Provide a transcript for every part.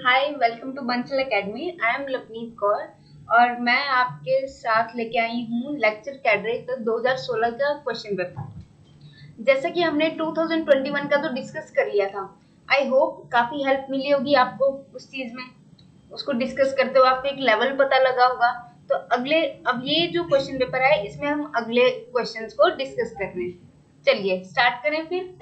Hi, welcome to Bansal academy. I am Lovneet Kaur और मैं आपके साथ लेके आई हूँ लेक्चर कैडरेट 2016 का क्वेश्चन पेपर। जैसा कि हमने 2021 का तो डिस्कस कर लिया था। आई होप काफी हेल्प मिली होगी आपको उस चीज में। उसको डिस्कस करते हुए आपको एक लेवल पता लगा होगा। तो अब ये जो क्वेश्चन पेपर है इसमें हम अगले क्वेश्चंस को डिस्कस कर रहे हैं। चलिए स्टार्ट करें फिर।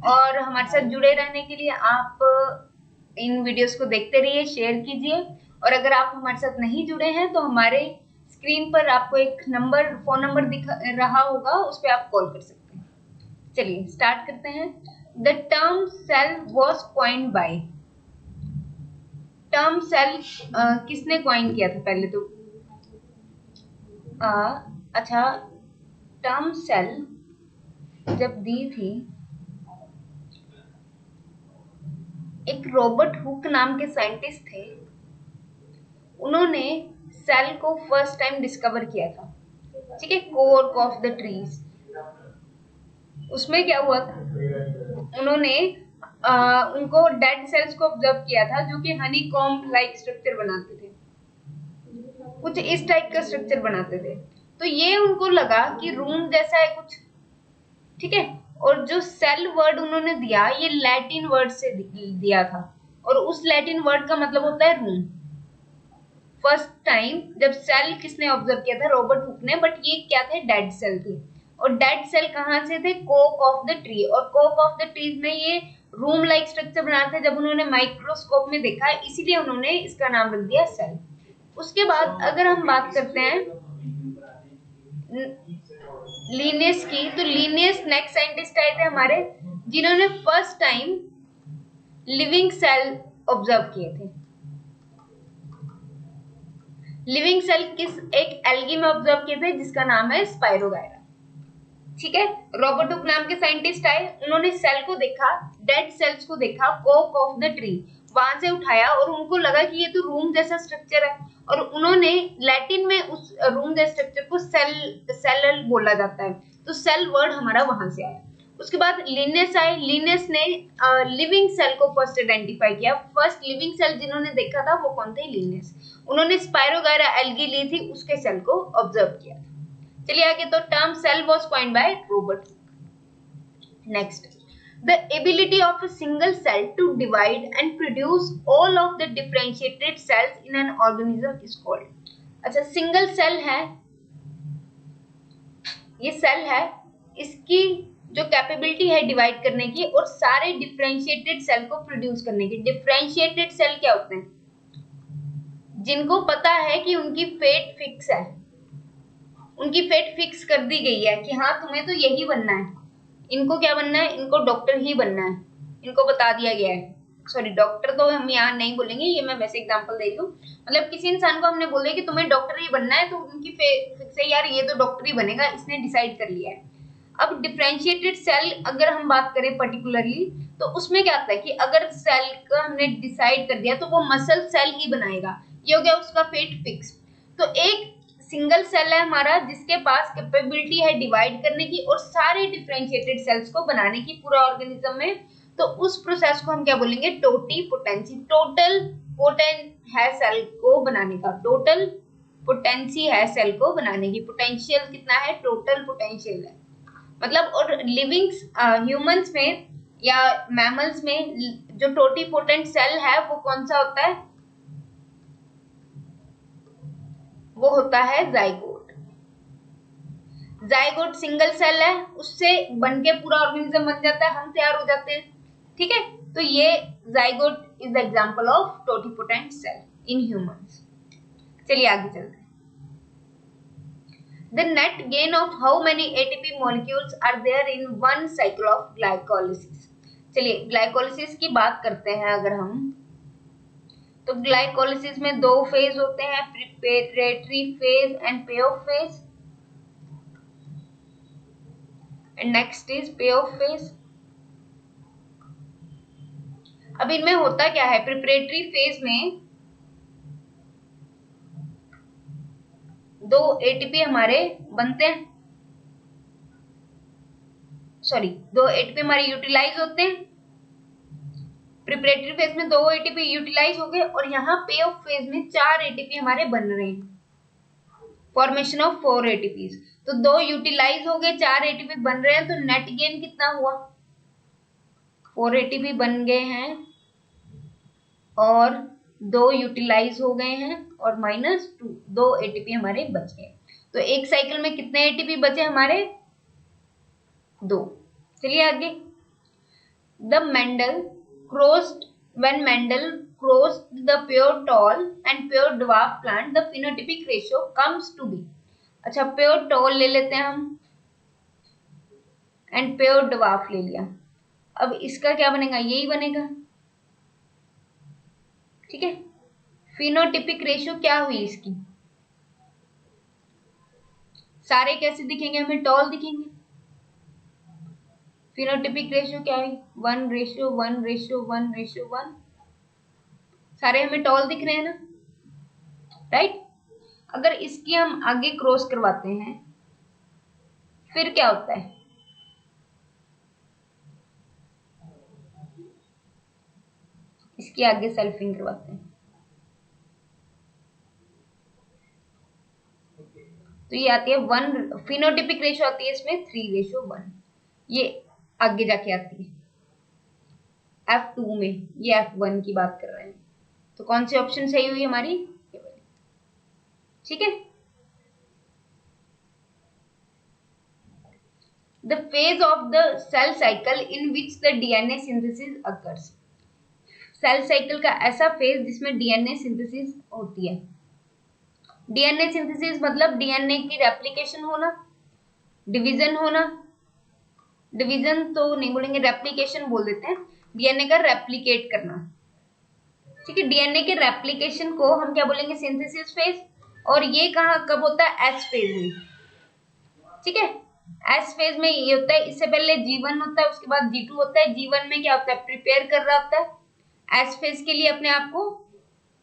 और हमारे साथ जुड़े रहने के लिए आप इन वीडियोस को देखते रहिए, शेयर कीजिए। और अगर आप हमारे साथ नहीं जुड़े हैं तो हमारे स्क्रीन पर आपको एक फोन नंबर दिख रहा होगा, उस पर आप कॉल कर सकते हैं। चलिए स्टार्ट करते हैं। The term cell was coined by. Term cell किसने कॉइन किया था पहले तो? अच्छा, टर्म सेल जब दी थी, एक रॉबर्ट हुक नाम के साइंटिस्ट थे। उन्होंने सेल को फर्स्ट टाइम डिस्कवर किया था। ठीक है, कोर ऑफ द ट्रीज। उसमें क्या हुआ था, उन्होंने उनको डेड सेल्स को ऑब्जर्व किया था जो कि हनी कॉम्ब लाइक स्ट्रक्चर बनाते थे, कुछ इस टाइप का स्ट्रक्चर बनाते थे। तो ये उनको लगा कि रूम जैसा है कुछ। ठीक है, और जो सेल वर्ड उन्होंने दिया ये लैटिन वर्ड से दिया था, और उस लैटिन वर्ड का मतलब होता है रूम। फर्स्ट टाइम जब सेल किसने ऑब्जर्व किया था? रॉबर्ट हुक ने। बट ये क्या थे? डेड सेल थे। और डेड सेल कहाँ से थे? Coke of the tree. और कोक ऑफ द ट्रीज में ये रूम लाइक स्ट्रक्चर बनाते थे। जब उन्होंने माइक्रोस्कोप में देखा, इसीलिए उन्होंने इसका नाम रख दिया सेल। उसके बाद अगर हम बात करते हैं लीनियस की, तो लीनियस नेक्स्ट साइंटिस्ट आए थे हमारे, जिन्होंने first time living cell observe किए थे। लिविंग सेल किस एक एल्गी में ऑब्जर्व किए थे जिसका नाम है स्पाइरोगायरा। ठीक है, रॉबर्ट हुक नाम के साइंटिस्ट आए, उन्होंने सेल को देखा, डेड सेल्स को देखा, कोक ऑफ द ट्री, वहां से उठाया और उनको लगा कि ये तो रूम जैसा स्ट्रक्चर है। और उन्होंने लैटिन में उस रूम जैसे स्ट्रक्चर को सेल बोला जाता है, तो सेल वर्ड हमारा वहां से आया। उसके बाद लिनियस आए। लिनियस ने लिविंग सेल को फर्स्ट आइडेंटिफाई किया। फर्स्ट लिविंग सेल जिन्होंने देखा था वो कौन थे? लिनियस। उन्होंने स्पाइरोगायरा एल्गी ली थी, उसके सेल को ऑब्जर्व किया था। चलिए आगे। तो term cell was coined by Robert. Next, the ability of a single cell to divide and produce all of the differentiated cells in an organism is called। अच्छा, single cell है, ये cell है, इसकी जो कैपेबिलिटी है divide करने की और सारे डिफरेंशिएटेड सेल को प्रोड्यूस करने की। डिफरेंशिएटेड सेल क्या होते हैं? जिनको पता है कि उनकी फेट फिक्स है, उनकी फेट फिक्स कर दी गई है कि हाँ तुम्हें तो यही बनना है। इनको क्या बनना है? इनको डॉक्टर ही बनना है, इनको बता दिया गया है। सॉरी, डॉक्टर तो हम यहाँ नहीं बोलेंगे, ये मैं वैसे एग्जांपल दे रही हूँ। मतलब किसी इंसान को हमने बोले कि तुम्हें डॉक्टर ही बनना है, तो उनकी फिक्स है यार ये तो डॉक्टर ही बनेगा, इसने डिसाइड कर लिया है। अब डिफरेंशिएटेड सेल अगर हम बात करें पर्टिकुलरली, तो उसमें क्या आता है कि अगर सेल का हमने डिसाइड कर दिया तो वो मसल सेल ही बनाएगा। ये हो गया उसका फेट फिक्स। तो एक सिंगल सेल है हमारा जिसके पास कैपेबिलिटी है डिवाइड करने की और सारे डिफरेंशिएटेड सेल्स को बनाने की पूरा ऑर्गेनिज्म में। तो उस प्रोसेस को हम क्या बोलेंगे? टोटीपोटेंसी। टोटल पोटेंट है सेल को बनाने का, टोटल पोटेंसी है सेल को बनाने की। पोटेंशियल कितना है? टोटल पोटेंशियल है मतलब। और लिविंग ह्यूमंस में या मैमल्स में जो टोटीपोटेंट सेल है वो कौन सा होता है? वो होता है जाइगोट। जाइगोट सिंगल सेल है, उससे बनके पूरा ऑर्गेनिज्म बन जाता है, हम तैयार हो जाते हैं। ठीक है, तो ये zygote is the example of totipotent cell in humans. चलिए आगे चलते हैं। The net gain of how many ATP molecules are there in one cycle of glycolysis। चलिए ग्लाइकोलिसिस की बात करते हैं अगर हम, तो ग्लाइकोलिसिस में दो फेज होते हैं, प्रिपरेटरी फेज एंड पे of phase. And next is पे ऑफ फेज। अब इनमें होता क्या है? प्रिपरेटरी फेज में दो एटीपी हमारे बनते हैं, सॉरी दो एटीपी हमारे यूटिलाइज होते हैं। प्रिपरेटरी फेज में 2 एटीपी यूटिलाइज हो गए और यहाँ पे ऑफ फेज में 4 एटीपी हमारे बन रहे हैं, फॉर्मेशन ऑफ 4 एटीपीज। तो 2 यूटिलाइज हो गए, 4 एटीपी बन रहे हैं, तो नेट गेन कितना हुआ? 4 एटीपी बन गए हैं और 2 यूटिलाइज हो गए हैं और -2, 2 एटीपी हमारे बच गए। तो एक साइकिल में कितने एटीपी बचे हमारे? 2। चलिए आगे। When Mendel crossed the pure tall and pure dwarf plant, the phenotypic ratio comes to be। अच्छा, प्योर टॉल ले लेते हैं हम एंड प्योर dwarf ले लिया। अब इसका क्या बनेगा? यही बनेगा, ठीक है। फिनोटिपिक रेशियो क्या हुई इसकी? सारे कैसे दिखेंगे? हमें टॉल दिखेंगे। फिनोटिपिक रेशियो क्या हुई? 1:1:1:1:1। सारे हमें टॉल दिख रहे हैं ना, राइट। अगर इसकी हम आगे क्रॉस करवाते हैं फिर क्या होता है? इसके आगे सेल्फिंग करवाते हैं तो ये आती है 1। फिनोटिपिक रेशियो आती है इसमें 3:1। ये आगे जाके आती है F2 में, ये F1 की बात कर रहे हैं। तो कौन सी ऑप्शन सही हुई हमारी? ठीक है। The phase of the cell cycle in which the DNA synthesis occurs। Cell cycle का ऐसा फेज जिसमें डीएनए सिंथेसिस होती है। डीएनए सिंथेसिस मतलब डीएनए की रेप्लिकेशन होना, डिवीजन होना। डिवीजन तो नहीं बोलेंगे, रेप्लिकेशन बोल देते हैं। डीएनए का रेप्लिकेट करना, ठीक है। डीएनए के रेप्लिकेशन को हम क्या बोलेंगे? Synthesis phase. और ये कहाँ कब होता है? एस फेज में, ठीक है। एस फेज में ये होता है। इससे पहले G1 होता है, उसके बाद G2 होता है। G1 में क्या होता है? प्रिपेयर कर रहा होता है एस फेज के लिए अपने आप को,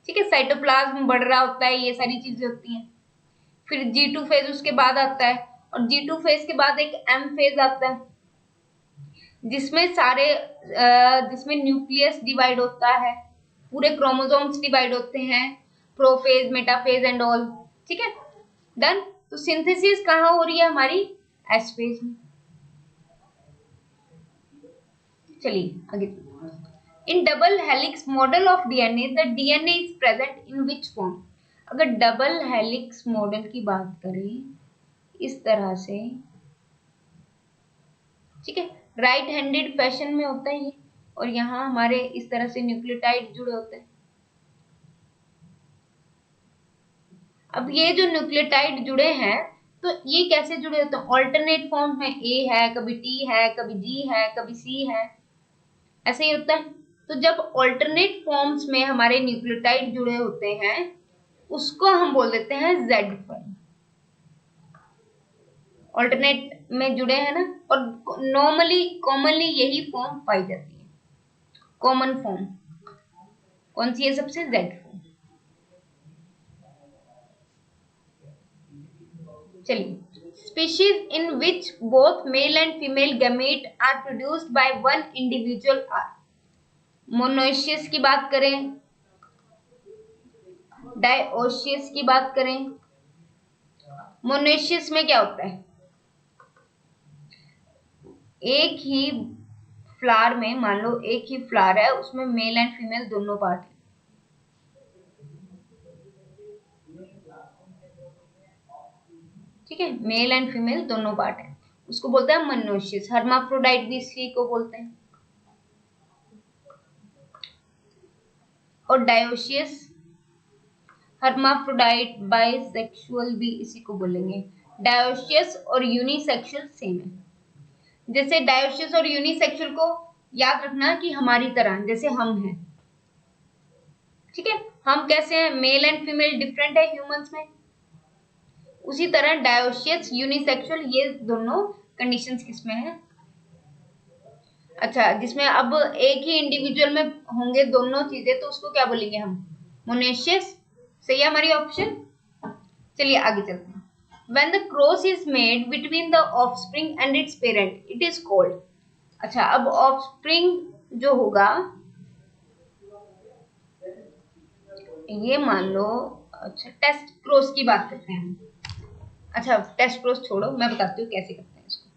ठीक है। साइटोप्लाज्म बढ़ रहा होता है, ये सारी चीजें होती हैं। फिर G2 फेज उसके बाद आता है और G2 फेज के बाद एक M फेज आता है जिसमें न्यूक्लियस डिवाइड होता है, पूरे क्रोमोसोम्स डिवाइड होते हैं, प्रोफेज, मेटाफेज एंड ऑल, ठीक है। डन। तो सिंथेसिस कहाँ हो रही है हमारी? एस फेज में। चलिए आगे। In double helix model of DNA the DNA is present in which form? अगर डबल हेलिक्स मॉडल की बात करें इस तरह से, ठीक है, राइट हैंडेड फैशन में होता है ये, और यहाँ हमारे इस तरह से न्यूक्लियोटाइड जुड़े होते हैं। अब ये जो न्यूक्लियोटाइड जुड़े हैं तो ये कैसे जुड़े होते हैं? ऑल्टरनेट फॉर्म में, ए है, कभी टी है, कभी जी है, कभी सी है, ऐसे ही होता है। तो जब ऑल्टरनेट फॉर्म्स में हमारे न्यूक्लियोटाइड जुड़े होते हैं उसको हम बोल देते हैं जेड फॉर्म। ऑल्टरनेट में जुड़े हैं ना, और कॉमनली यही फॉर्म पाई जाती है। कॉमन फॉर्म कौन सी है? सबसे जेड फॉर्म। चलिए। Species in which both male and female gamete are produced by one individual are. Monoecious की बात करें, डायोशियस की बात करें। मोनोइशियस में क्या होता है? एक ही फ्लावर में, मान लो एक ही फ्लावर है, उसमें मेल एंड फीमेल दोनों पार्ट है, ठीक है। मेल एंड फीमेल दोनों पार्ट है, उसको बोलते हैं मोनोइशियस। हर्माफ्रोडाइट भी इसी को बोलते हैं। और डायोशियस, हर्माफ्रोडाइट, बाइसेक्सुअल भी इसी को बोलेंगे। डायोशियस और यूनिसेक्सुअल सेम है। जैसे डायोशियस और यूनिसेक्सुअल को याद रखना कि हमारी तरह, जैसे हम हैं, ठीक है। हम कैसे हैं? मेल एंड फीमेल डिफरेंट है ह्यूमंस में, उसी तरह डायोशियस, यूनिसेक्सुअल, ये दोनों कंडीशंस किसमें है? अच्छा, जिसमें अब एक ही इंडिविजुअल में होंगे दोनों चीजें, तो उसको क्या बोलेंगे हम? मोनेशियस। सही है हमारी ऑप्शन। चलिए आगे चलते हैं। When the cross is made between the offspring and its parent, it is called। अच्छा, अब offspring जो होगा ये मान लो, अच्छा टेस्ट प्रोस की बात करते हैं हम। अच्छा टेस्ट प्रोस छोड़ो, मैं बताती हूँ कैसे करते हैं इसको,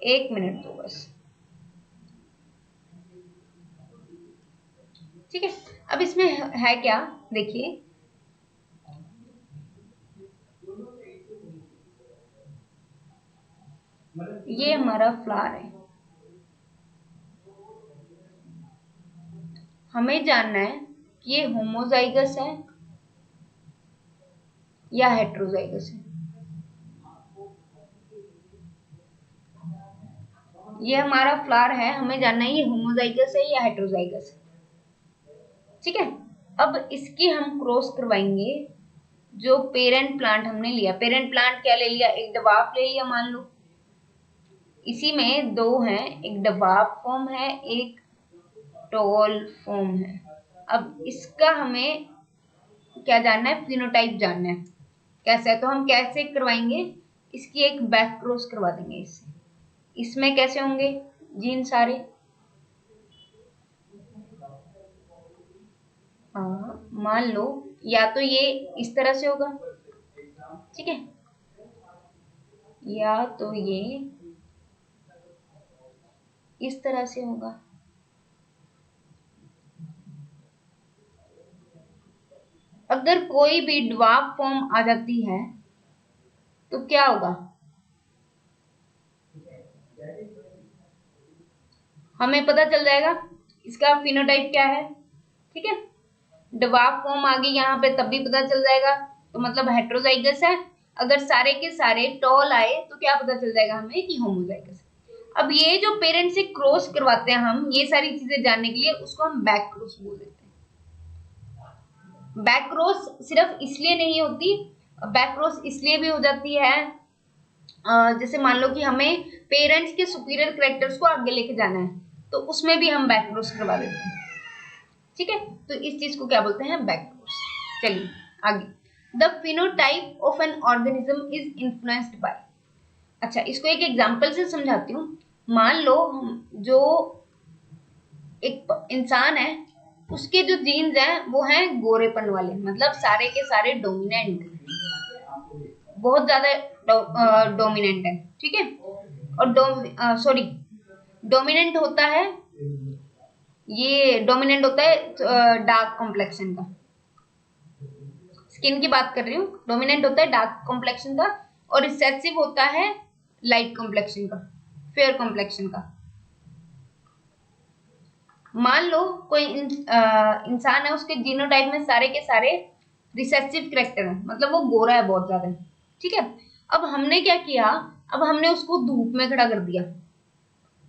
1 मिनट दो बस। ठीक है, अब इसमें है क्या, देखिए ये हमारा फ्लावर है, हमें जानना है कि ये होमोजाइगस है या हेट्रोजाइगस है। ये हमारा फ्लावर है, हमें जानना है ये होमोजाइगस है या हेट्रोजाइगस है। ठीक है, अब इसकी हम क्रॉस करवाएंगे। जो पेरेंट प्लांट हमने लिया, पेरेंट प्लांट क्या ले लिया, एक डवार्फ ले लिया मान लो, इसी में दो हैं, एक डवार्फ फॉर्म है एक टॉल फॉर्म है। अब इसका हमें क्या जानना है, फिनोटाइप जानना है। कैसे, तो हम कैसे करवाएंगे, इसकी एक बैक क्रॉस करवा देंगे इससे। इसमें कैसे होंगे जीन सारे, हाँ मान लो या तो ये इस तरह से होगा, ठीक है, या तो ये इस तरह से होगा। अगर कोई भी ड्वार्फ फॉर्म आ जाती है तो क्या होगा, हमें पता चल जाएगा इसका फिनोटाइप क्या है। ठीक है, ड्वार्फ फॉर्म आ गई यहाँ पे तब भी पता चल जाएगा, तो मतलब हेट्रोजाइगस है। अगर सारे के सारे टॉल आए तो क्या पता चल जाएगा हमें कि होमोजाइगस है। अब ये जो पेरेंट से क्रॉस करवाते हैं हम ये सारी चीजें जानने के लिए, उसको हम बैक क्रॉस बोल देते हैं। बैक क्रॉस सिर्फ इसलिए नहीं होती, बैक क्रॉस इसलिए भी हो जाती है जैसे मान लो कि हमें पेरेंट्स के सुपीरियर कैरेक्टर्स को आगे लेके जाना है, तो उसमें भी हम बैक क्रॉस करवा देते हैं। ठीक है, तो इस चीज को क्या बोलते हैं, बैक क्रॉस। चलिए आगे, the phenotype of an organism is influenced by. अच्छा इसको एक एग्जांपल से समझाती हूँ। मान लो जो एक इंसान है उसके जो जीन्स हैं वो हैं गोरेपन वाले, मतलब सारे के सारे डोमिनेंट, बहुत ज्यादा डोमिनेंट है। ठीक है, और सॉरी डोमिनेंट होता है, ये डोमिनेंट होता है डार्क कॉम्प्लेक्शन का, स्किन की बात कर रही हूँ। डोमिनेंट होता है डार्क कॉम्प्लेक्शन का और रिसेसिव होता है लाइट कॉम्प्लेक्शन का, फेयर कॉम्प्लेक्शन का। मान लो कोई इंसान है, उसके जीनोटाइप में सारे के सारे रिसेसिव कैरेक्टर है, मतलब वो गोरा है बहुत ज्यादा। ठीक है, अब हमने क्या किया, अब हमने उसको धूप में खड़ा कर दिया,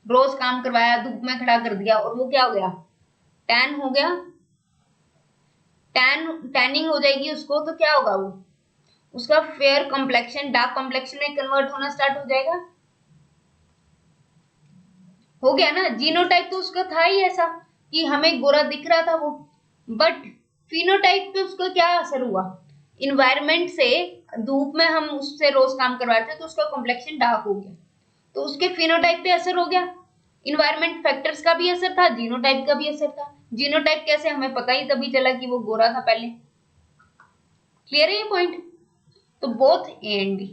रोज काम करवाया, धूप में खड़ा कर दिया, और वो क्या हो गया, टैन हो गया। टैनिंग हो जाएगी उसको, तो क्या होगा, वो उसका फेयर कॉम्प्लेक्शन डार्क कॉम्प्लेक्शन में कन्वर्ट होना स्टार्ट हो जाएगा। हो गया ना, जीनोटाइप तो उसका था ही ऐसा कि हमें गोरा दिख रहा था वो, बट फिनोटाइप पे उसका क्या असर हुआ, इन्वायरमेंट से, धूप में हम उससे रोज काम करवा रहे थे तो उसका कॉम्प्लेक्शन डार्क हो गया, तो उसके फिनोटाइप पे असर हो गया। इन्वायरमेंट फैक्टर्स का भी असर था, जीनोटाइप का भी असर था। जीनोटाइप कैसे, हमें पता ही तभी चला कि वो गोरा था पहले। क्लियर है ये पॉइंट, तो बोथ ए एंड बी।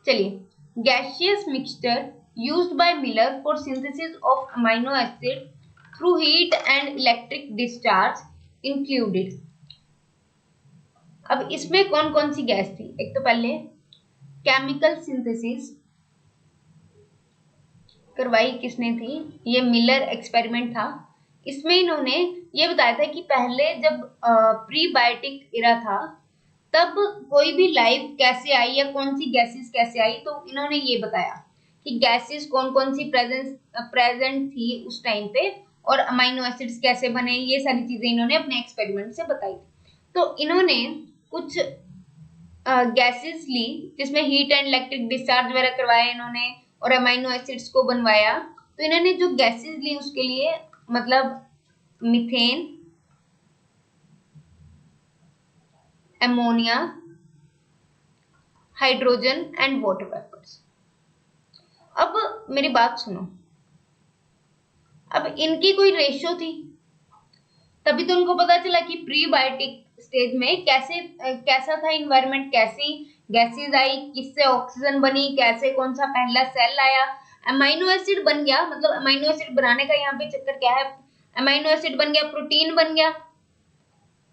चलिए, gaseous mixture used by Miller for synthesis of amino acid through heat and electric discharge included। अब इसमें कौन कौन सी गैस थी, एक तो पहले केमिकल सिंथेसिस करवाई किसने थी, ये मिलर एक्सपेरिमेंट था। इसमें इन्होंने ये बताया था कि पहले जब प्रीबायोटिक इरा था तब कोई भी लाइफ कैसे आई या कौन सी गैसेस कैसे आई, तो इन्होंने ये बताया कि गैसेस कौन कौन सी प्रेजेंट थी उस टाइम पे, और अमाइनो एसिड्स कैसे बने, ये सारी चीजें इन्होंने अपने एक्सपेरिमेंट से बताई। तो इन्होंने कुछ गैसेस ली जिसमें हीट एंड इलेक्ट्रिक डिस्चार्ज वगैरह करवाया इन्होंने, और अमाइनो एसिड्स को बनवाया। तो इन्होंने जो गैसेस ली उसके लिए, मतलब methane, ammonia, hydrogen and water vapours. अब मेरी बात सुनो, अब इनकी कोई रेशियो थी, तभी तो उनको पता चला कि प्रीबायोटिक स्टेज में कैसा था इन्वायरमेंट, कैसी गैसेज आई, किससे ऑक्सीजन बनी, कैसे कौन सा पहला सेल आया, अमाइनो एसिड बन गया। मतलब अमाइनो एसिड बनाने का यहाँ पे चक्कर क्या है, अमाइनो एसिड बन गया, प्रोटीन बन गया,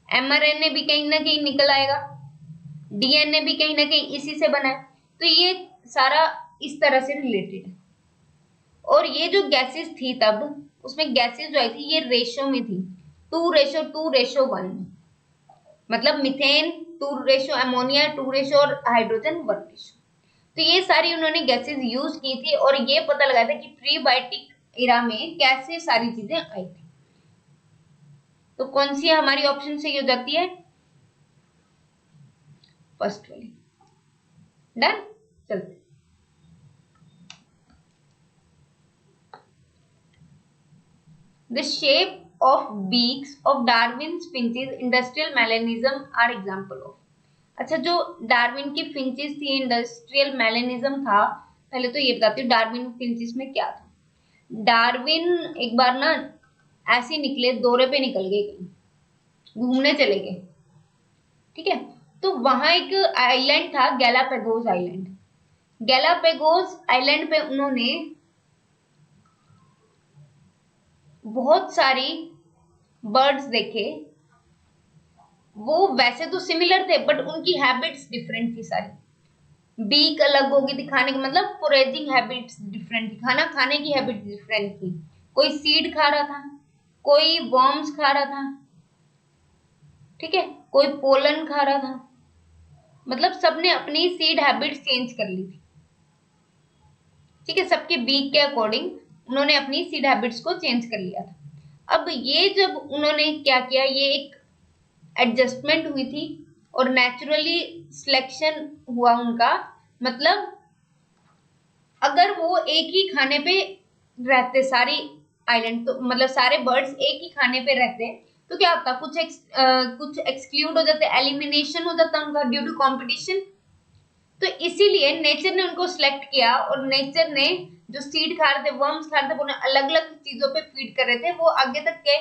एमआरएनए भी कहीं ना कहीं निकल आएगा, डीएनए भी कहीं ना कहीं इसी से बना है। तो ये सारा इस तरह से रिलेटेड है। और ये जो गैसेस थी तब, उसमें गैसेस जो आई थी ये रेशो में थी, 2:2:1, मतलब मिथेन 2 रेशो, अमोनिया 2 रेशो और हाइड्रोजन 1 रेशो। तो ये सारी उन्होंने गैसेस यूज की थी और ये पता लगाया था कि प्रीबायोटिक इरा में कैसे सारी चीजें आई थी। तो कौन सी हमारी ऑप्शन सही हो जाती है, फर्स्ट वाली। डन, चलते। The shape of beaks of Darwin's finches industrial mechanism are example of। अच्छा, जो डार्विन की फिंचेस थी, इंडस्ट्रियल मेलेनिज्म था। पहले तो ये बताती हूँ डार्विन फिंचेस में क्या था। डार्विन एक बार ना ऐसे निकले, दौरे पे निकल गए, कहीं घूमने चले गए, ठीक है। तो वहां एक आइलैंड था, गैलापेगोस आइलैंड। गैलापेगोस आइलैंड पे उन्होंने बहुत सारी बर्ड्स देखे। वो वैसे तो सिमिलर थे बट उनकी हैबिट्स डिफरेंट थी सारी। बीक अलग होगी थी खाने की, मतलब फोरेजिंग हैबिट्स डिफरेंट थी, खाना खाने की हैबिट डिफरेंट थी। कोई सीड खा रहा था, कोई वर्म्स खा रहा था, ठीक है, कोई पोलन खा रहा था। मतलब सबने अपनी सीड हैबिट्स चेंज कर ली थी, ठीक है। सबके बीक के अकॉर्डिंग उन्होंने अपनी सीड हैबिट्स को चेंज कर लिया था। अब ये जब उन्होंने क्या किया, ये एक एडजस्टमेंट हुई थी और नेचुरली सिलेक्शन हुआ उनका। मतलब अगर वो एक ही खाने पे रहते सारी आइलैंड, तो मतलब सारे बर्ड्स एक ही खाने पे रहते, तो क्या होता, कुछ एक्सक्लूड हो जाते, एलिमिनेशन हो जाता उनका ड्यू टू कंपटीशन। तो इसीलिए नेचर ने उनको सिलेक्ट किया और नेचर ने जो सीड खा रहे थे, वर्म्स खा रहे थे, वो अलग अलग चीजों पे फीड कर रहे थे, वो आगे तक गए।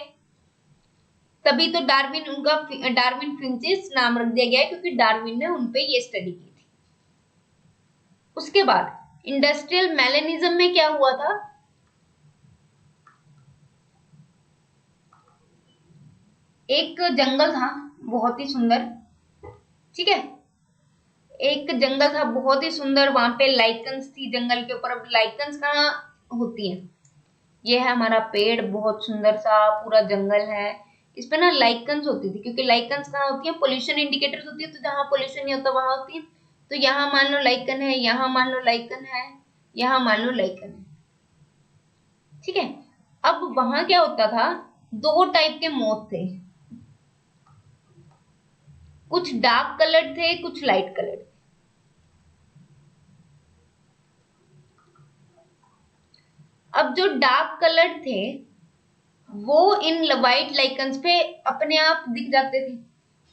तभी तो डार्विन फिंचेस नाम रख दिया गया है, क्योंकि डार्विन ने उनपे ये स्टडी की थी। उसके बाद इंडस्ट्रियल मेलेनिज्म में क्या हुआ था, एक जंगल था बहुत ही सुंदर, ठीक है। एक जंगल था बहुत ही सुंदर, वहां पे लाइकन्स थी जंगल के ऊपर। अब लाइकन्स कहाँ होती है, ये है हमारा पेड़, बहुत सुंदर सा पूरा जंगल है, इस पे ना लाइकन्स होती थी। क्योंकि लाइकन्स कहाँ होती है, पोल्यूशन इंडिकेटर्स होती है, तो जहां पोल्यूशन नहीं होता वहां होती है। तो यहाँ मान लो लाइकन है, यहाँ मान लो लाइकन है, यहाँ मान लो लाइकन है, ठीक है। अब वहां क्या होता था, दो टाइप के मोथ थे, कुछ डार्क कलर्ड थे, कुछ लाइट कलर्ड। अब जो डार्क कलर्ड थे वो इन व्हाइट लाइकन्स पे अपने आप दिख जाते थे।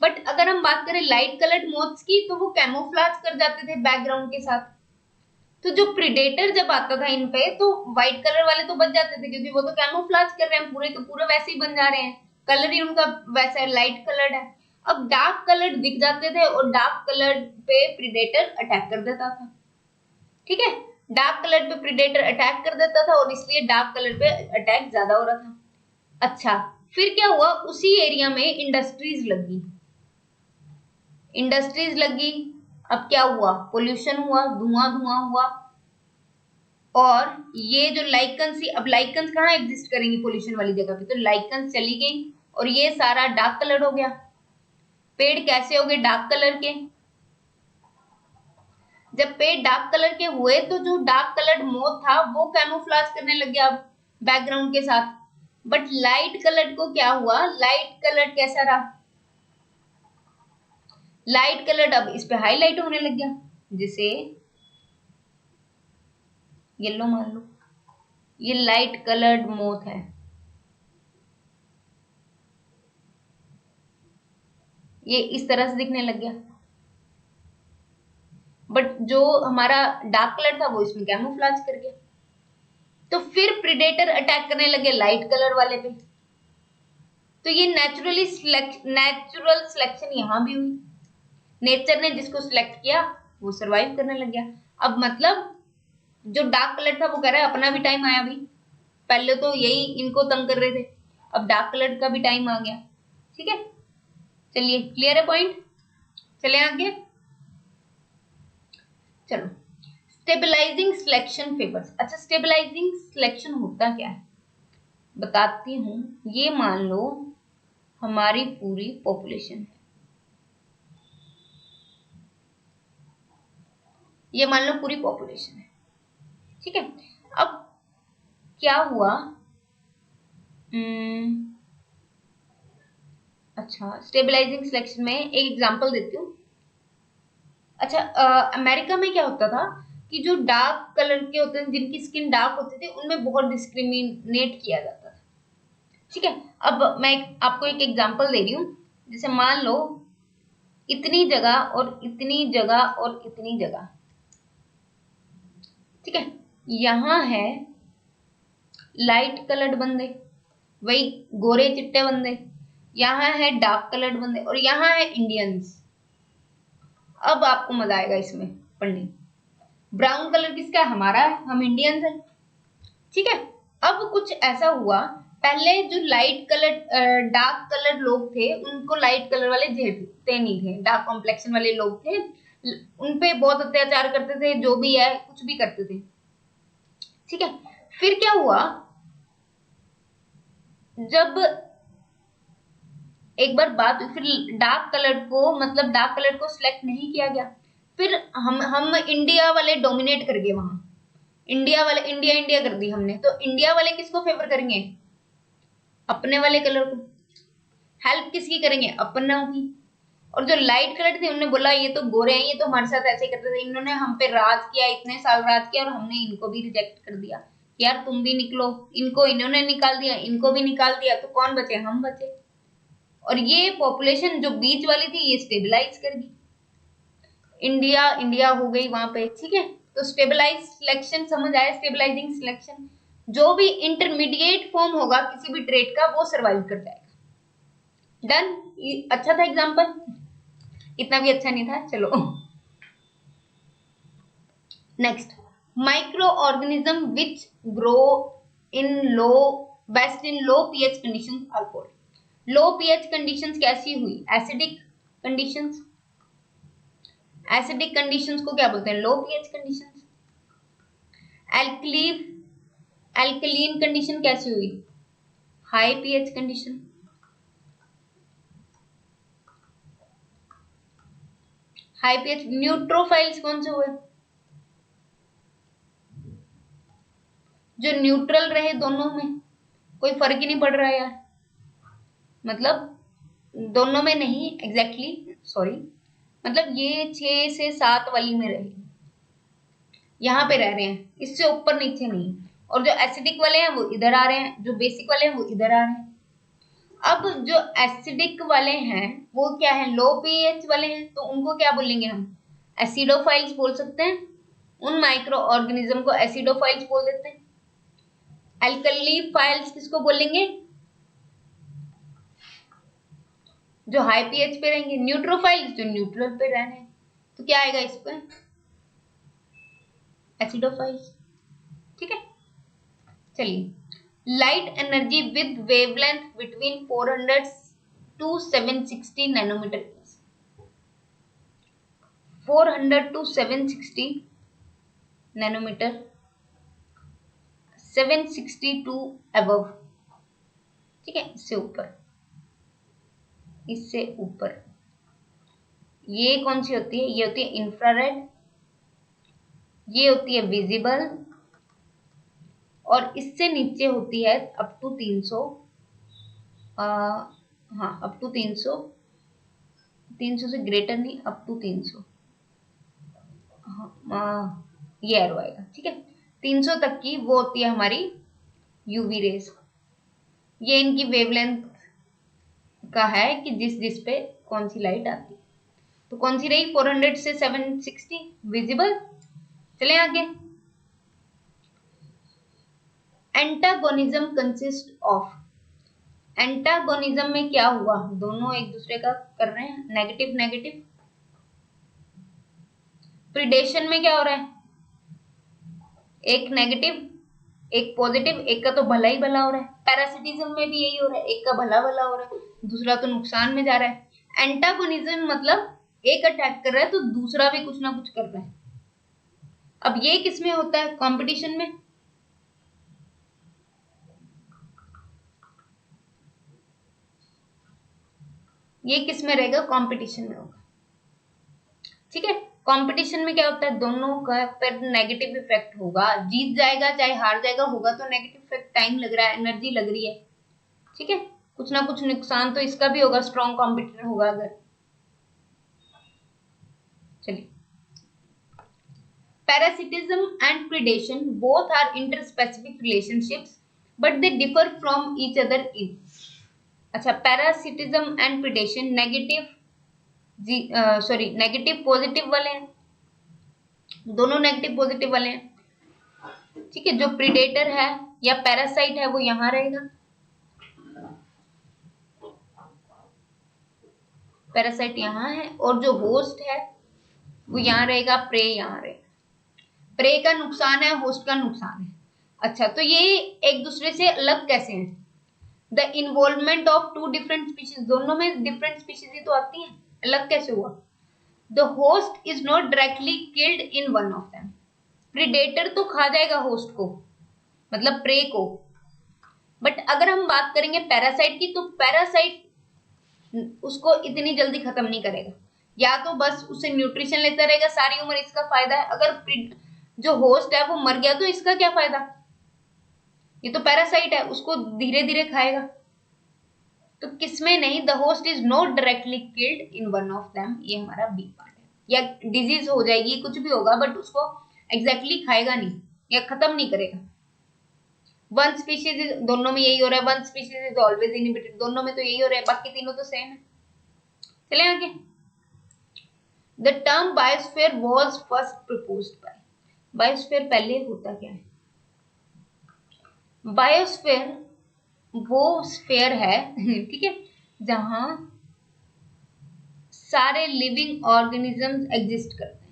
बट अगर हम बात करें लाइट कलर्ड मोथ्स की, तो वो कैमोफ्लाज कर जाते थे बैकग्राउंड के साथ। तो जो प्रिडेटर जब आता था इन पे, तो व्हाइट कलर वाले तो बच जाते थे, क्योंकि वो तो कैमोफ्लाज कर रहे हैं, पूरे के पूरे वैसे ही बन जा रहे हैं, कलर ही उनका वैसा लाइट कलर्ड है। अब डार्क कलर्ड दिख जाते थे और डार्क कलर्ड पे प्रिडेटर अटैक कर देता था, ठीक है। डार्क कलर पे प्रिडेटर अटैक कर देता था और इसलिए डार्क कलर पे अटैक ज्यादा हो रहा था। अच्छा, फिर क्या हुआ, उसी एरिया में इंडस्ट्रीज लगी। अब क्या हुआ, पोल्यूशन हुआ, धुआं धुआं हुआ। और ये जो लाइकन्स थी, अब लाइकन्स कहाँ एग्जिस्ट करेंगी पोल्यूशन वाली जगह पे, तो लाइकन्स चली गई और ये सारा डार्क कलर हो गया। पेड़ कैसे हो गए, डार्क कलर के। जब पेड़ डार्क कलर के हुए, तो जो डार्क कलर्ड मोथ था वो कैमोफ्लाज करने लग गया बैकग्राउंड के साथ। बट लाइट कलर को क्या हुआ, लाइट कलर कैसा रहा, लाइट कलर अब इस पे हाईलाइट होने लग गया, जिसे येलो मान लो, ये लाइट कलर्ड मोथ है, ये इस तरह से दिखने लग गया। बट जो हमारा डार्क कलर था वो इसमें कैमोफ्लाज कर गया। तो फिर प्रिडेटर अटैक करने लगे लाइट कलर वाले पे। तो ये नेचुरल सिलेक्शन यहाँ भी हुई, नेचर ने जिसको सिलेक्ट किया वो सरवाइव करने लग गया। अब मतलब जो डार्क कलर था वो कह रहा है अपना भी टाइम आया भाई, पहले तो यही इनको तंग कर रहे थे, अब डार्क कलर का भी टाइम आ गया। ठीक है, चलिए क्लियर है पॉइंट, चले आगे। चलो, स्टेबलाइजिंग सिलेक्शन फेवर्स। अच्छा, स्टेबलाइजिंग सिलेक्शन होता क्या है बताती हूं। ये मान लो हमारी पूरी पॉपुलेशन है, ये मान लो पूरी पॉपुलेशन है, ठीक है। अब क्या हुआ, अच्छा स्टेबलाइजिंग सिलेक्शन में एक एग्जांपल देती हूँ। अच्छा, अमेरिका में क्या होता था कि जो डार्क कलर के होते हैं, जिनकी स्किन डार्क होती थी, उनमें बहुत डिस्क्रिमिनेट किया जाता था। ठीक है, अब मैं आपको एक एग्जांपल दे रही हूँ। जैसे मान लो इतनी जगह और इतनी जगह और इतनी जगह, ठीक है, यहाँ है लाइट कलर्ड बंदे, वही गोरे चिट्टे बंदे, यहाँ है डार्क कलर्ड बंदे, और यहाँ है इंडियंस। अब आपको मजा आएगा इसमें पढ़ने। ब्राउन कलर किसका है? हमारा है, हम इंडियंस हैं। ठीक है, अब कुछ ऐसा हुआ, पहले जो लाइट कलर डार्क कलर लोग थे उनको लाइट कलर वाले झेलते नहीं थे, डार्क कॉम्प्लेक्शन वाले लोग थे, उनपे बहुत अत्याचार करते थे, जो भी है कुछ भी करते थे। ठीक है, फिर क्या हुआ, जब एक बार बात हुई, फिर डार्क कलर को, मतलब डार्क कलर को सिलेक्ट नहीं किया गया, फिर हम इंडिया वाले डोमिनेट कर गए वहां, इंडिया वाले इंडिया इंडिया कर दी हमने, तो इंडिया वाले किसको फेवर करेंगे? अपने वाले कलर को। हेल्प किसकी करेंगे? अपनों की। और जो लाइट कलर थे उन्होंने बोला ये तो गोरे हैं, ये तो हमारे साथ ऐसे करते थे, इन्होंने हम पे राज किया, इतने साल राज किया, और हमने इनको भी रिजेक्ट कर दिया, यार तुम भी निकलो। इनको इन्होंने निकाल दिया, इनको भी निकाल दिया, तो कौन बचे? हम बचे। और ये पॉपुलेशन जो बीच वाली थी ये स्टेबलाइज कर गई, इंडिया इंडिया हो गई वहां पे। ठीक है, तो स्टेबलाइज सिलेक्शन समझ आया? स्टेबलाइजिंग सिलेक्शन, जो भी इंटरमीडिएट फॉर्म होगा किसी भी ट्रेट का वो सर्वाइव कर जाएगा। डन, अच्छा था एग्जांपल, इतना भी अच्छा नहीं था। चलो next, micro organism which grow in low best in low pH conditions are called. Low pH conditions कैसी हुई? Acidic conditions. एसिडिक कंडीशंस को क्या बोलते हैं? Low pH conditions. Alkaline condition कैसी हुई? High pH condition. High pH. Neutrophils कौन से हुए? जो न्यूट्रल रहे दोनों में, कोई फर्क ही नहीं पड़ रहा यार, मतलब दोनों में नहीं, एग्जैक्टली सॉरी, मतलब ये 6 से 7 वाली में रहे, यहाँ पे रह रहे हैं, इससे ऊपर नीचे नहीं। और जो एसिडिक वाले हैं वो इधर आ रहे हैं, जो बेसिक वाले हैं वो इधर आ रहे हैं। अब जो एसिडिक वाले हैं वो क्या है? लो पीएच वाले हैं, तो उनको क्या बोलेंगे हम? एसिडोफाइल्स बोल सकते हैं। उन माइक्रो ऑर्गेनिज्म को एसिडोफाइल्स बोल देते हैं। एल्कली फाइल्स किसको बोलेंगे? जो हाई पीएच पे रहेंगे। न्यूट्रोफाइल्स जो न्यूट्रल पे रहने हैं, तो क्या आएगा इस पे? एसिडोफाइल्स। ठीक है, चलिए, light energy with wavelength between 400 to 760 nanometer, 400 to 760 nanometer, 760 to above, ठीक है, इससे ऊपर, इससे ऊपर। ये कौन सी होती है? ये होती है इंफ्रारेड, ये होती है विजिबल, और इससे नीचे होती है अप टू 300, हाँ अप टू 300, 300 से ग्रेटर नहीं, अप टू 300, हाँ ये एरो आएगा। ठीक है, 300 तक की वो होती है हमारी यूवी रेज। ये इनकी वेवलेंथ का है कि जिस जिस पे कौन सी लाइट आती है। तो कौन सी रही? 400 से 760 विजिबल। चलें आगे। एंटागोनिज्म कंसिस्ट ऑफ, एंटागोनिज्म में क्या हुआ, दोनों एक दूसरे का कर रहे हैं नेगेटिव नेगेटिव। प्रीडेशन में क्या हो रहा है, एक नेगेटिव एक पॉजिटिव, एक का तो भला ही भला हो रहा है। पैरासिटिज्म में भी यही हो रहा है, एक का भला भला हो रहा है, दूसरा तो नुकसान में जा रहा है। एंटागोनिज्म मतलब एक अटैक कर रहा है तो दूसरा भी कुछ ना कुछ कर रहा है। अब ये किसमें होता है, कंपटीशन में। ये किस में रहेगा, कंपटीशन में होगा। ठीक है, कंपटीशन में क्या होता है, दोनों का पर नेगेटिव इफेक्ट होगा, जीत जाएगा चाहे हार जाएगा, होगा तो नेगेटिव इफेक्ट, टाइम लग रहा है, एनर्जी लग रही है। ठीक है, कुछ ना कुछ नुकसान तो इसका भी होगा, स्ट्रॉन्ग कॉम्पिटिटर होगा अगर। चलिए, parasitism and predation both are interspecific relationships but they differ from each other in। अच्छा, parasitism and predation negative negative positive वाले हैं, दोनों नेगेटिव पॉजिटिव वाले हैं। ठीक है, जो प्रीडेटर है या पैरासाइट है वो यहां रहेगा, पैरासाइट यहां है, और जो होस्ट है वो यहां रहेगा, प्रे यहां रहेगा। प्रे का नुकसान है, होस्ट का नुकसान है। अच्छा, तो ये एक दूसरे से अलग कैसे हैं, the involvement of two different species, दोनों में डिफरेंट स्पीशीज ही तो आती हैं, अलग कैसे हुआ। The host is not directly killed in one of them, predator तो खा जाएगा होस्ट को, मतलब प्रे को, बट अगर हम बात करेंगे पैरासाइट की, तो पैरासाइट उसको इतनी जल्दी खत्म नहीं करेगा, या तो बस उसे न्यूट्रिशन लेता रहेगा सारी उम्र, इसका फायदा है। अगर जो होस्ट है वो मर गया तो इसका क्या फायदा, ये तो पैरासाइट है, उसको धीरे धीरे खाएगा। तो किसमें नहीं, the host is not directly killed in one of them, ये हमारा बी पार्ट है। या डिजीज हो जाएगी, कुछ भी होगा, बट उसको एग्जैक्टली खाएगा नहीं या खत्म नहीं करेगा। वन स्पीशीज इज, दोनों में यही हो रहा है, one species is always inhibited, दोनों में तो यही हो रहा है, बाकी तीनों तो सेम है। चले आगे, the term biosphere was first proposed by, biosphere पहले होता क्या है, बायोस्फीयर वो स्फीयर है ठीक है, जहां सारे लिविंग ऑर्गेनिजम्स एग्जिस्ट करते हैं।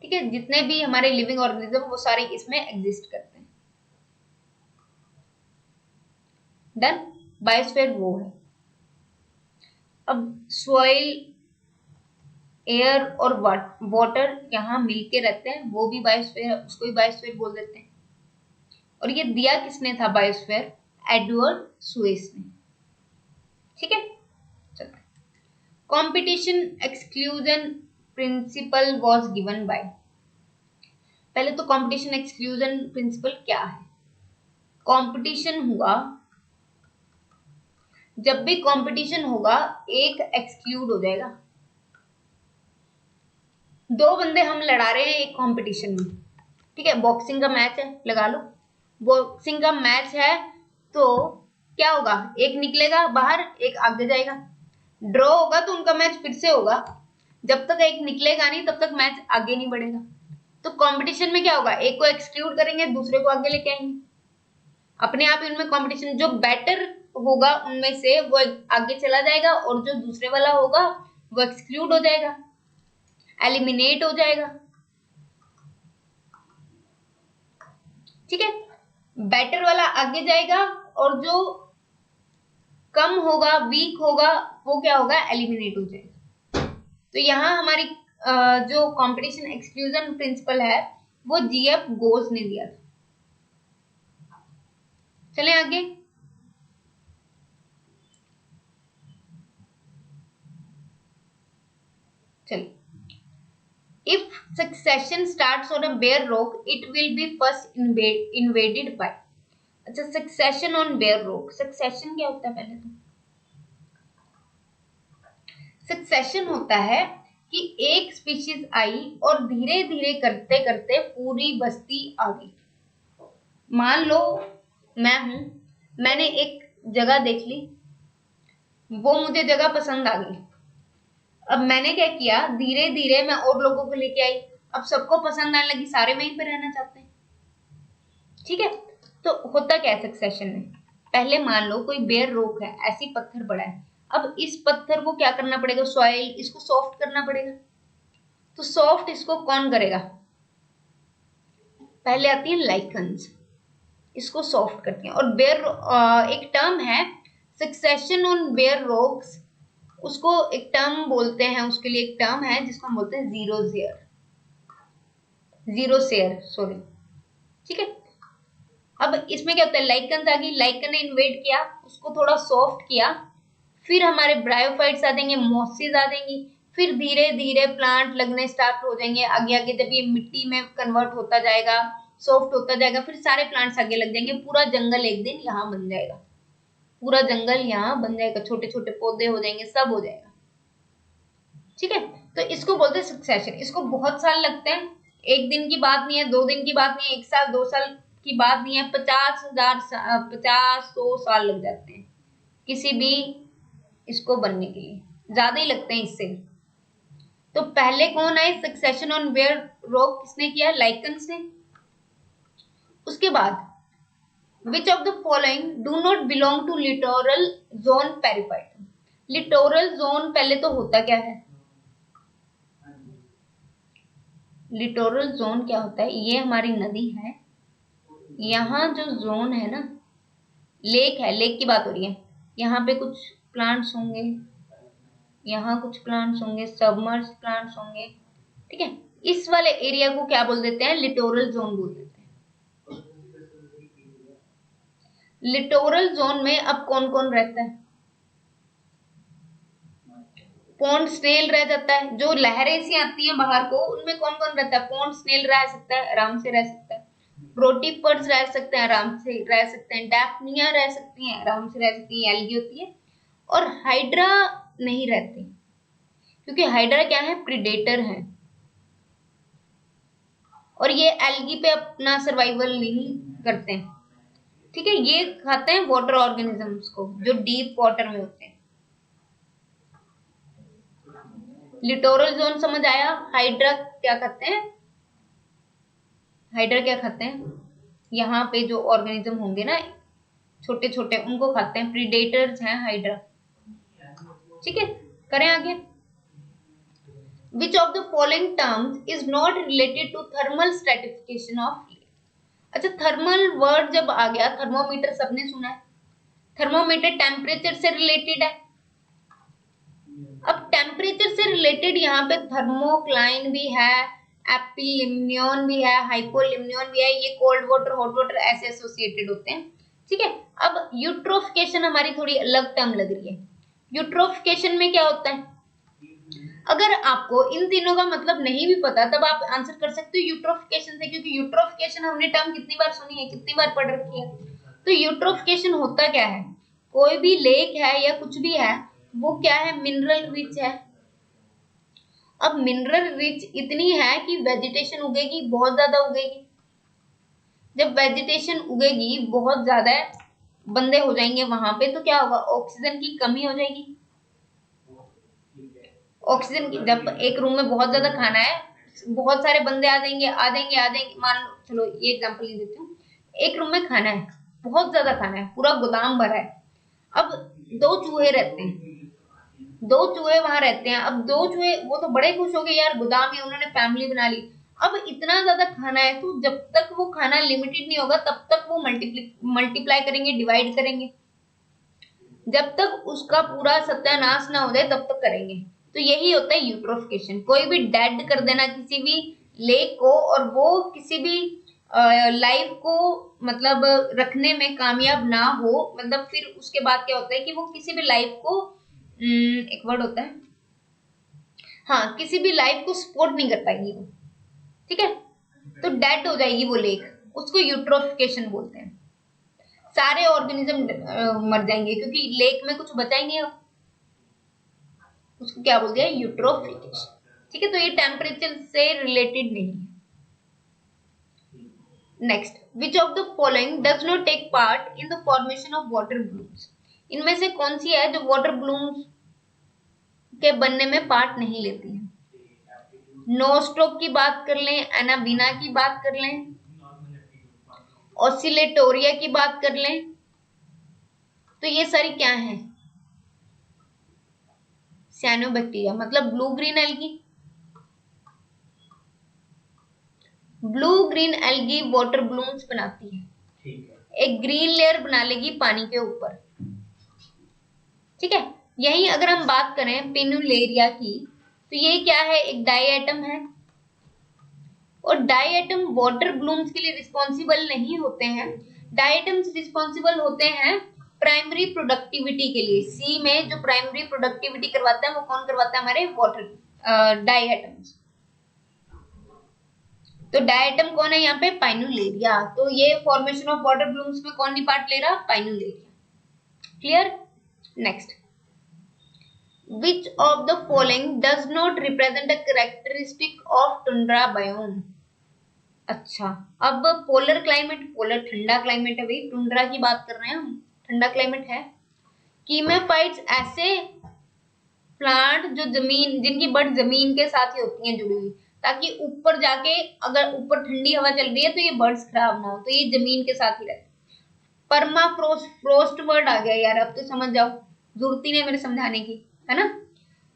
ठीक है, जितने भी हमारे लिविंग ऑर्गेनिज्म वो सारे इसमें एग्जिस्ट करते हैं। डन, बायोस्फीयर वो है। अब सॉइल, एयर और वाटर यहाँ मिलके रहते हैं, वो भी बायोस्फीयर, उसको भी बायोस्फीयर बोल देते हैं। और ये दिया किसने था बायोस्फीयर, एडवर्ड सुएस ने। ठीक है, चलते, competition exclusion principle was given by, पहले तो कंपटीशन एक्सक्लूजन प्रिंसिपल क्या है। कंपटीशन हुआ, जब भी कंपटीशन होगा एक एक्सक्लूड हो जाएगा। दो बंदे हम लड़ा रहे हैं एक कंपटीशन में, ठीक है, बॉक्सिंग का मैच है, लगा लो बॉक्सिंग का मैच है, तो क्या होगा, एक निकलेगा बाहर, एक आगे जाएगा, ड्रॉ होगा तो उनका मैच फिर से होगा, जब तक एक निकलेगा नहीं तब तक मैच आगे नहीं बढ़ेगा। तो कंपटीशन में क्या होगा, एक को एक्सक्लूड करेंगे, दूसरे को आगे लेके आएंगे, अपने आप ही उनमें कंपटीशन, जो बेटर होगा उनमें से वो आगे चला जाएगा, और जो दूसरे वाला होगा वो एक्सक्लूड हो जाएगा, एलिमिनेट हो जाएगा। ठीक है, बेटर वाला आगे जाएगा, और जो कम होगा, वीक होगा, वो क्या होगा, एलिमिनेट हो जाएगा। तो यहाँ हमारी जो कंपटीशन एक्सक्लूजन प्रिंसिपल है वो जीएफ गोस ने दिया था। चलें आगे, चलिए, if succession starts on a bare rock it will be first invaded by, अच्छा succession on bare rock, succession क्या होता है, पहले तो सक्सेशन होता है कि एक स्पीशीज आई और धीरे धीरे करते करते पूरी बस्ती आ गई। मान लो मैं हूं, मैंने एक जगह देख ली, वो मुझे जगह पसंद आ गई, अब मैंने क्या किया, धीरे धीरे मैं और लोगों को लेके आई, अब सबको पसंद आने लगी, सारे वहीं पे रहना चाहते हैं। ठीक है। तो होता क्या है सक्सेशन में, पहले मान लो कोई बेयर रॉक है, ऐसी पत्थर पड़ा है, अब इस पत्थर को क्या करना पड़ेगा, सॉइल, इसको सॉफ्ट करना पड़ेगा। तो सॉफ्ट इसको कौन करेगा, पहले आती है लाइकन्स, इसको सॉफ्ट करती हैं। और बेयर एक टर्म है सक्सेशन ऑन बेयर रॉक्स, उसको एक टर्म बोलते हैं, उसके लिए एक टर्म है जिसको हम बोलते हैं जीरो शेयर सॉरी, ठीक है। अब इसमें क्या होता है, लाइकन आ गई, लाइकन ने इन्वेट किया, उसको थोड़ा सॉफ्ट किया, फिर हमारे ब्रायोफाइट्स आ देंगे, मॉसेस आ देंगी, फिर धीरे धीरे प्लांट लगने स्टार्ट हो जाएंगे, आगे आगे जब ये मिट्टी में कन्वर्ट होता जाएगा, सॉफ्ट होता जाएगा, फिर सारे प्लांट्स आगे लग जाएंगे, पूरा जंगल एक दिन यहाँ बन जाएगा, पूरा जंगल यहाँ बन जाएगा, छोटे छोटे पौधे हो जाएंगे, सब हो जाएगा, ठीक है। तो इसको बोलते हैं सक्सेशन। इसको बहुत साल लगते हैं, एक दिन की बात नहीं है, 2 दिन की बात नहीं है, 1 साल 2 साल की बात नहीं है, 50,000 50-100 साल लग जाते हैं किसी भी इसको बनने के लिए, ज्यादा ही लगते हैं इससे। तो पहले कौन आए, सक्सेशन ऑन बेयर रॉक किसने किया, लाइकन्स ने। उसके बाद which of the following do not belong to littoral zone periphyte. Littoral zone पहले तो होता क्या है, लिटोरल जोन क्या होता है, ये हमारी नदी है, यहाँ जो जोन है ना, लेक है, लेक की बात हो रही है, यहाँ पे कुछ प्लांट्स होंगे, यहाँ कुछ प्लांट्स होंगे, सबमर्ज प्लांट्स होंगे, ठीक है। इस वाले एरिया को क्या बोल देते हैं, लिटोरल जोन बोल देते हैं। लिटोरल जोन में अब कौन कौन रहता है, पॉन्ड स्नेल रह जाता है, जो लहरें सी आती हैं बाहर को, उनमें कौन कौन रहता है, पॉन्ड स्नेल रह सकता है, आराम से रह सकता है, प्रोटीपर्स रह सकते हैं, आराम से रह सकते हैं, डैफनिया रह सकती हैं, आराम से रह सकती हैं, एल्गी होती है। और हाइड्रा नहीं रहती, क्योंकि हाइड्रा क्या है, प्रीडेटर है, और ये एल्गी पे अपना सर्वाइवल नहीं करते हैं, ठीक है। ये खाते हैं वाटर ऑर्गेनिजम्स को जो डीप वाटर में होते हैं। लिटोरल जोन समझ आया, हाइड्रा क्या खाते हैं, हाइड्रा क्या खाते हैं, यहाँ पे जो ऑर्गेनिज्म होंगे ना छोटे छोटे, उनको खाते हैं, प्रीडेटर्स हैं हाइड्रा, ठीक है। करें आगे, which of the following terms is not related to thermal stratification of lake. अच्छा, थर्मल वर्ड जब आ गया, थर्मोमीटर सबने सुना है, थर्मोमीटर टेम्परेचर से रिलेटेड है। अब टेम्परेचर से रिलेटेड यहाँ पे थर्मोक्लाइन भी है, एपिलिम्नियन भी है, हाइपोलिम्नियन भी है, ये कोल्ड वाटर हॉट वाटर ऐसे एसोसिएटेड होते हैं, ठीक है। अब यूट्रोफिकेशन हमारी थोड़ी अलग टर्म लग रही है। यूट्रोफिकेशन में क्या होता है, अगर आपको इन तीनों का मतलब नहीं भी पता तब आप आंसर कर सकते हो यूट्रोफिकेशन से, क्योंकि यूट्रोफिकेशन हमने टर्म कितनी बार सुनी है, कितनी बार पढ़ रखी है। तो यूट्रोफिकेशन होता क्या है, कोई भी लेक है या कुछ भी है, वो क्या है, मिनरल रिच है। अब मिनरल रिच इतनी है कि वेजिटेशन उगेगी, बहुत ज्यादा उगेगी। जब वेजिटेशन उगेगी, बहुत ज्यादा बंदे हो जाएंगे वहां पे, तो क्या होगा, ऑक्सीजन की कमी हो जाएगी। ऑक्सीजन की, जब एक रूम में बहुत ज्यादा खाना है, बहुत सारे बंदे आ जाएंगे आ जाएंगे आ जाएंगे, मान लो, चलो ये एग्जांपल ही देती हूँ, एक रूम में खाना है, बहुत ज्यादा खाना है, पूरा गोदाम भरा है। अब 2 चूहे रहते हैं, 2 चूहे वहां रहते हैं। अब 2 चूहे, वो तो बड़े खुश हो गए, यार गोदाम है, उन्होंने फैमिली बना ली। अब इतना ज्यादा खाना है, तो जब तक वो खाना लिमिटेड नहीं होगा तब तक वो मल्टीप्लाई करेंगे, डिवाइड करेंगे, जब तक उसका पूरा सत्यानाश ना हो जाए तब तक करेंगे। तो यही होता है यूट्रोफिकेशन, कोई भी डेड कर देना किसी भी लेक को, और वो किसी भी लाइफ को मतलब रखने में कामयाब ना हो, मतलब फिर उसके बाद क्या होता है कि वो किसी भी लाइफ को एक वर्ड होता है, हाँ, किसी भी लाइफ को सपोर्ट नहीं कर पाएगी वो, ठीक है। तो डेड हो जाएगी वो लेक, उसको यूट्रोफिकेशन बोलते हैं। सारे ऑर्गेनिज्म मर जाएंगे, क्योंकि लेक में कुछ बचा ही नहीं है, उसको क्या बोलते हैं, यूट्रोफिकेशन, ठीक है। तो ये टेम्परेचर से रिलेटेड नहीं है। Next, which of the following does not take part in the formation of water blooms. इनमें से कौन सी है जो वाटर ब्लूम्स के बनने में पार्ट नहीं लेती है। नोस्टॉक की बात कर लें, एनाबीना की बात कर लें, ऑसिलेटोरिया की बात कर लें तो ये सारी क्या है, साइनोबैक्टीरिया, मतलब blue green algae. Blue green algae water blooms बनाती है, ठीक है, एक ग्रीन लेयर बना लेगी पानी के ऊपर, ठीक है। यही अगर हम बात करें पिनुलेरिया की तो ये क्या है, एक डाइएटम है, और डाइएटम वाटर ब्लूम्स के लिए रिस्पॉन्सिबल नहीं होते हैं, डाइएटम्स रिस्पॉन्सिबल होते हैं प्राइमरी प्रोडक्टिविटी के लिए। सी में जो प्राइमरी प्रोडक्टिविटी करवाता है वो कौन करवाता है, हमारे वाटर डाइएटम्स। तो डाइएटम कौन है यहाँ पे, पाइनुलेरिया। तो ये फॉर्मेशन ऑफ वाटर ब्लूम्स में कौन नहीं पार्ट ले रहा, Pinnularia. Clear. Next, which of the following does not represent a characteristic of tundra biome? अच्छा, अब पोलर क्लाइमेट, पोलर ठंडा क्लाइमेट है भाई, टुंड्रा की बात कर रहे हैं हम, ठंडा क्लाइमेट है। कीमेफाइट्स ऐसे प्लांट जो जमीन, जिनकी बर्ड जमीन के साथ ही होती हैं जुड़ी हुई, ताकि ऊपर जाके अगर ऊपर ठंडी हवा चल रही है तो ये बर्ड्स खराब ना हो, तो ये जमीन के साथ ही रहते। परमाफ्रोस्ट, फ्रोस्ट वर्ड आ गया यार, अब तो समझ जाओ, जरूरत ही नहीं मेरे समझाने की, है ना।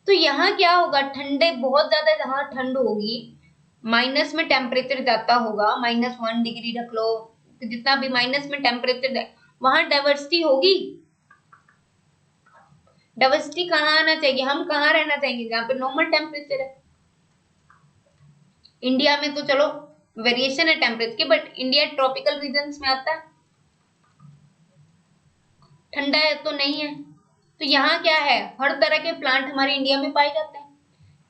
तो यहाँ क्या होगा, ठंडे बहुत ज्यादा जहां ठंड होगी, माइनस में टेम्परेचर जाता होगा, -1 डिग्री रख लो, तो जितना भी माइनस में टेम्परेचर है वहां डाइवर्सिटी होगी। डाइवर्सिटी कहाँ आना चाहिए, हम कहाँ रहना चाहेंगे, जहाँ पे नॉर्मल टेम्परेचर है। इंडिया में तो चलो वेरिएशन है टेम्परेचर की, बट इंडिया ट्रॉपिकल रीजन्स में आता है, ठंडा है तो नहीं है। तो यहाँ क्या है, हर तरह के प्लांट हमारे इंडिया में पाए जाते हैं।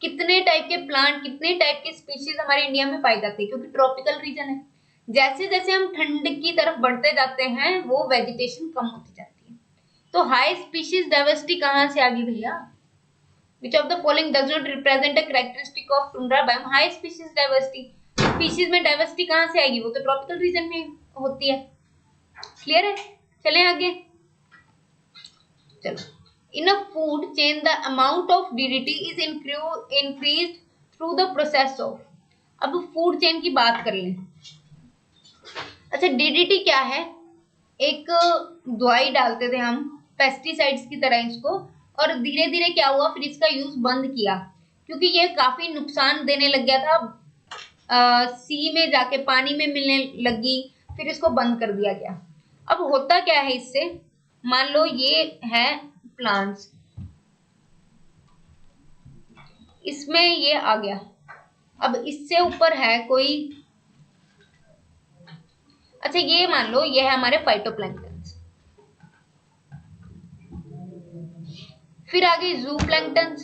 कितने टाइप के प्लांट, कितने टाइप के स्पीशीज हमारे इंडिया में पाई जाती है, क्योंकि ट्रॉपिकल रीजन है। जैसे जैसे हम ठंड की तरफ बढ़ते जाते हैं वो वेजिटेशन कम होती जाती है। तो हाई स्पीशीज डाइवर्सिटी कहाँ से आ गई भैया, which of the following does not represent a characteristic of tundra biome? High species diversity, species में डाइवर्सिटी कहाँ से आएगी, वो तो ट्रॉपिकल रीजन में होती है। क्लियर है, चलें आगे। चलो, in a food chain the amount of DDT is increased through the process of, अब फूड चेन की बात कर लें। अच्छा, डीडीटी क्या है, एक दवाई डालते थे हम पेस्टिसाइड्स की तरह इसको, और धीरे धीरे क्या हुआ, फिर इसका यूज बंद किया क्योंकि ये काफी नुकसान देने लग गया था, सी में जाके पानी में मिलने लगी, फिर इसको बंद कर दिया गया। अब होता क्या है इससे, मान लो ये है प्लांट्स, इसमें ये आ गया, अब इससे ऊपर है कोई, अच्छा ये मान लो ये है हमारे फाइटोप्लैंक्टन, फिर आगे जूप्लैंक्टन।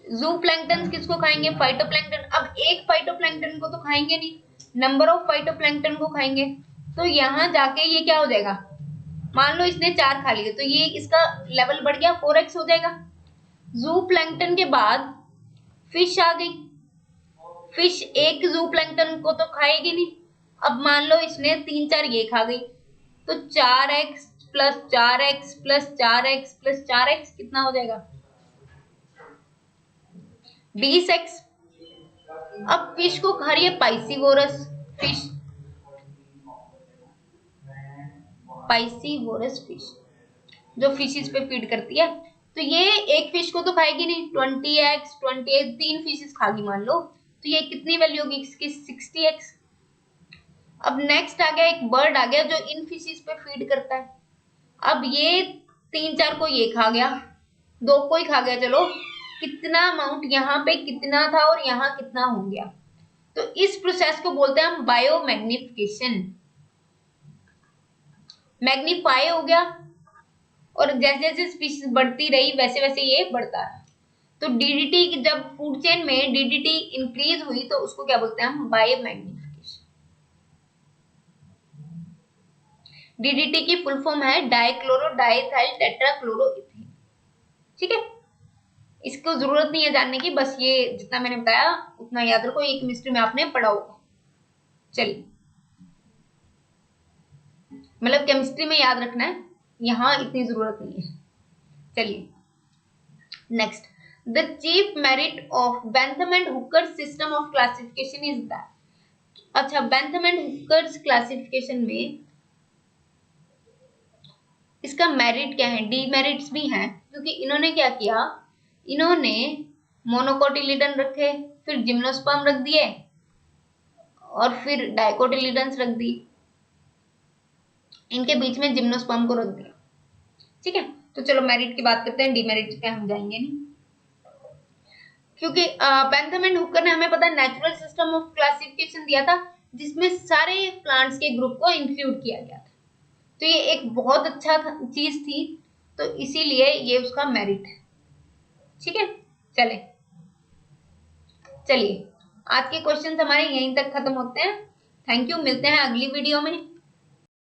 जूप्लैंक्टन किसको खाएंगे, फाइटोप्लैंक्टन। अब एक फाइटोप्लैंक्टन को तो खाएंगे नहीं, नंबर ऑफ फाइटोप्लैंक्टन को खाएंगे, तो यहां जाके ये क्या हो जाएगा, मान लो इसने 4 खा लिए तो ये इसका लेवल बढ़ गया, 4x हो जाएगा। जूप्लैंक्टन के बाद फिश आ गई, फिश एक जूप्लैंक्टन को तो खाएगी नहीं, अब मान लो इसने 3-4 ये खा गई, तो 4x plus 4x plus 4x plus 4x कितना हो जाएगा, 20x। अब फिश को खा रही है पाइसीवोरस फिश, पाइसीवोरस फिश जो फिशेस पे फीड करती है, तो ये एक फिश को तो खाएगी नहीं, 20x 28 3 फिशेस खागी मान लो, तो ये कितनी वैल्यू होगी इसकी, 60x। अब नेक्स्ट आ गया, एक बर्ड आ गया जो इन फिशेस पे फीड करता है, अब ये 3-4 को ये खा गया, 2 को ही खा गया, चलो कितना अमाउंट यहाँ पे कितना था और यहाँ कितना हो गया, तो इस प्रोसेस को बोलते हैं हम बायोमैग्निफिकेशन। मैग्नीफाई हो गया, और जैसे जैसे स्पीशीज बढ़ती रही वैसे वैसे ये बढ़ता है। तो डीडीटी, जब फूड चेन में डीडीटी इंक्रीज हुई तो उसको क्या बोलते हैं हम, बायोमैग्निफिकेशन। डीडीटी की फुल फॉर्म है डाइक्लोरो डाइथाइल टेट्राक्लोरोइथेन, ठीक है। इसको जरूरत नहीं है जानने की, बस ये जितना मैंने बताया उतना याद रखो, ये केमिस्ट्री में आपने पढ़ा होगा। चलिए, मतलब केमिस्ट्री में याद रखना है, यहाँ इतनी जरूरत नहीं है। चलिए next, the chief merit of Bentham and Hooker system of classification is that, अच्छा, बेंथम एंड हुकर्स क्लासिफिकेशन में इसका मेरिट क्या है, डीमेरिट्स भी हैं, क्योंकि इन्होंने क्या किया, इन्होंने मोनोकोटिलिडन रखे, फिर जिम्नोस्पर्म रख दिए और फिर डाइकोटिलिडन्स रख दी, इनके बीच में जिम्नोस्पर्म को रख दिया। ठीक है, तो चलो मेरिट की बात करते हैं, डीमेरिट पे हम जाएंगे नहीं, क्योंकि बेंथम एंड हुकर ने हमें पता है नेचुरल सिस्टम ऑफ क्लासिफिकेशन दिया था, जिसमें सारे प्लांट्स के ग्रुप को इंक्लूड किया गया था, तो ये एक बहुत अच्छा चीज थी, तो इसीलिए ये उसका मेरिट है। ठीक है, चलिए आज के क्वेश्चन हमारे यहीं तक खत्म होते हैं। थैंक यू, मिलते हैं अगली वीडियो में।